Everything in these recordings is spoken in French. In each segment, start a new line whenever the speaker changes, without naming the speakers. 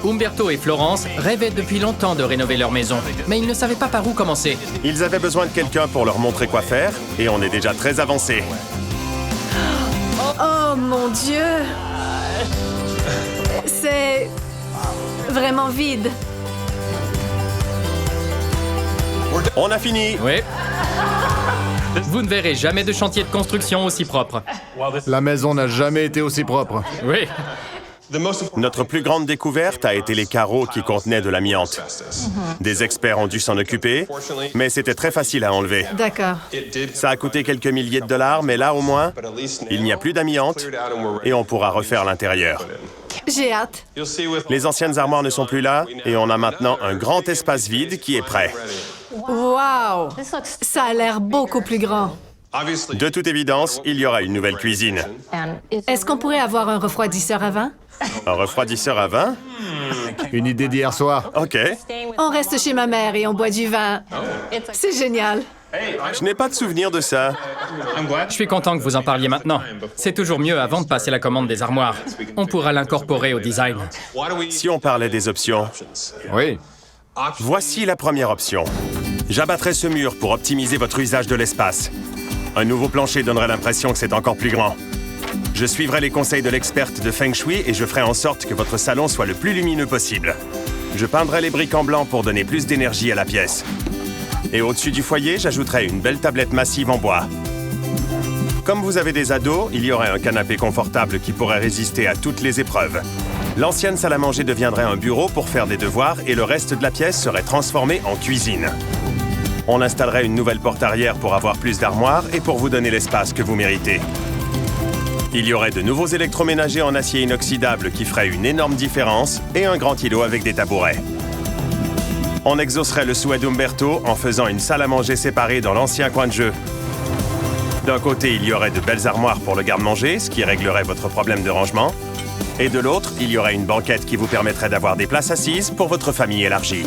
Umberto et Florence rêvaient depuis longtemps de rénover leur maison, mais ils ne savaient pas par où commencer.
Ils avaient besoin de quelqu'un pour leur montrer quoi faire, et on est déjà très avancé.
Oh mon Dieu! C'est vraiment vide.
On a fini!
Oui. Vous ne verrez jamais de chantier de construction aussi propre.
La maison n'a jamais été aussi propre.
Oui.
Notre plus grande découverte a été les carreaux qui contenaient de l'amiante. Des experts ont dû s'en occuper, mais c'était très facile à enlever.
D'accord.
Ça a coûté quelques milliers de dollars, mais là, au moins, il n'y a plus d'amiante et on pourra refaire l'intérieur.
J'ai hâte.
Les anciennes armoires ne sont plus là et on a maintenant un grand espace vide qui est prêt.
Wow! Ça a l'air beaucoup plus grand.
De toute évidence, il y aura une nouvelle cuisine.
Est-ce qu'on pourrait avoir un refroidisseur à vin?
Un refroidisseur à vin?
Une idée d'hier soir.
OK.
On reste chez ma mère et on boit du vin. C'est génial.
Je n'ai pas de souvenir de ça.
Je suis content que vous en parliez maintenant. C'est toujours mieux avant de passer la commande des armoires. On pourra l'incorporer au design.
Si on parlait des options,
Oui.
voici la première option. J'abattrai ce mur pour optimiser votre usage de l'espace. Un nouveau plancher donnerait l'impression que c'est encore plus grand. Je suivrai les conseils de l'experte de Feng Shui et je ferai en sorte que votre salon soit le plus lumineux possible. Je peindrai les briques en blanc pour donner plus d'énergie à la pièce. Et au-dessus du foyer, j'ajouterai une belle tablette massive en bois. Comme vous avez des ados, il y aurait un canapé confortable qui pourrait résister à toutes les épreuves. L'ancienne salle à manger deviendrait un bureau pour faire des devoirs et le reste de la pièce serait transformé en cuisine. On installerait une nouvelle porte arrière pour avoir plus d'armoires et pour vous donner l'espace que vous méritez. Il y aurait de nouveaux électroménagers en acier inoxydable qui feraient une énorme différence et un grand îlot avec des tabourets. On exaucerait le souhait d'Umberto en faisant une salle à manger séparée dans l'ancien coin de jeu. D'un côté, il y aurait de belles armoires pour le garde-manger, ce qui réglerait votre problème de rangement. Et de l'autre, il y aurait une banquette qui vous permettrait d'avoir des places assises pour votre famille élargie.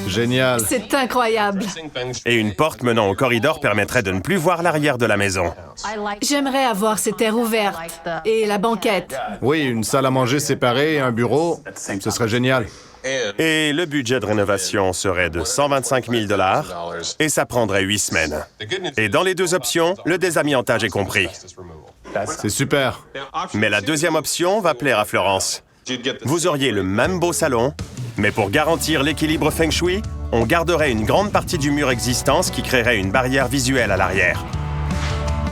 Génial.
C'est incroyable.
Et une porte menant au corridor permettrait de ne plus voir l'arrière de la maison.
J'aimerais avoir cette terre ouverte et la banquette.
Oui, une salle à manger séparée et un bureau, ce serait génial.
Et le budget de rénovation serait de 125 000 $ et ça prendrait 8 semaines. Et dans les deux options, le désamiantage est compris.
C'est super.
Mais la deuxième option va plaire à Florence. Vous auriez le même beau salon, mais pour garantir l'équilibre Feng Shui, on garderait une grande partie du mur existant, ce qui créerait une barrière visuelle à l'arrière.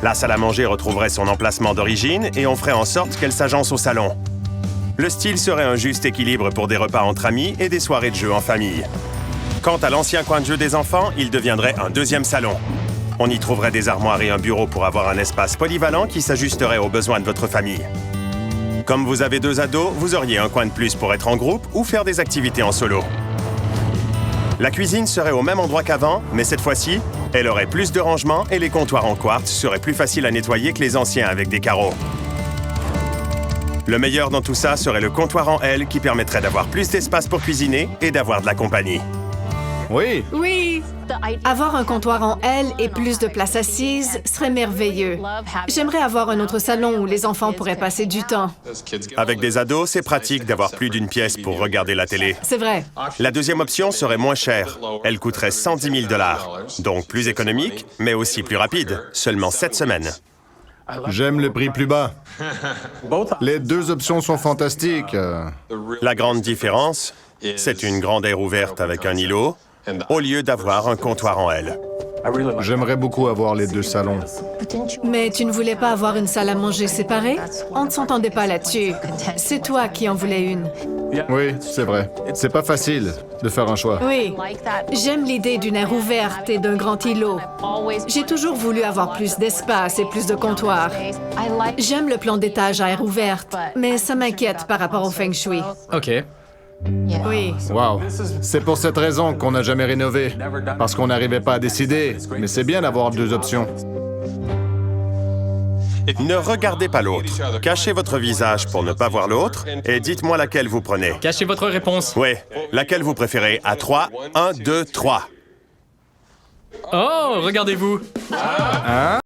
La salle à manger retrouverait son emplacement d'origine et on ferait en sorte qu'elle s'agence au salon. Le style serait un juste équilibre pour des repas entre amis et des soirées de jeux en famille. Quant à l'ancien coin de jeu des enfants, il deviendrait un deuxième salon. On y trouverait des armoires et un bureau pour avoir un espace polyvalent qui s'ajusterait aux besoins de votre famille. Comme vous avez 2 ados, vous auriez un coin de plus pour être en groupe ou faire des activités en solo. La cuisine serait au même endroit qu'avant, mais cette fois-ci, elle aurait plus de rangement et les comptoirs en quartz seraient plus faciles à nettoyer que les anciens avec des carreaux. Le meilleur dans tout ça serait le comptoir en L qui permettrait d'avoir plus d'espace pour cuisiner et d'avoir de la compagnie.
Oui.
Oui! Avoir un comptoir en L et plus de place assise serait merveilleux. J'aimerais avoir un autre salon où les enfants pourraient passer du temps.
Avec des ados, c'est pratique d'avoir plus d'une pièce pour regarder la télé.
C'est vrai.
La deuxième option serait moins chère. Elle coûterait 110 000 $, donc plus économique, mais aussi plus rapide, seulement 7 semaines.
J'aime le prix plus bas. Les deux options sont fantastiques.
La grande différence, c'est une grande aire ouverte avec un îlot, au lieu d'avoir un comptoir en L.
J'aimerais beaucoup avoir les deux salons.
Mais tu ne voulais pas avoir une salle à manger séparée? On ne s'entendait pas là-dessus. C'est toi qui en voulais une.
Oui, c'est vrai. C'est pas facile de faire un choix.
Oui. J'aime l'idée d'une aire ouverte et d'un grand îlot. J'ai toujours voulu avoir plus d'espace et plus de comptoirs. J'aime le plan d'étage à aire ouverte, mais ça m'inquiète par rapport au Feng Shui.
OK.
Oui.
Wow. C'est pour cette raison qu'on n'a jamais rénové. Parce qu'on n'arrivait pas à décider. Mais c'est bien d'avoir deux options.
Ne regardez pas l'autre. Cachez votre visage pour ne pas voir l'autre et dites-moi laquelle vous prenez.
Cachez votre réponse.
Oui, laquelle vous préférez? À 3, 1, 2, 3.
Oh, regardez-vous.
Hein?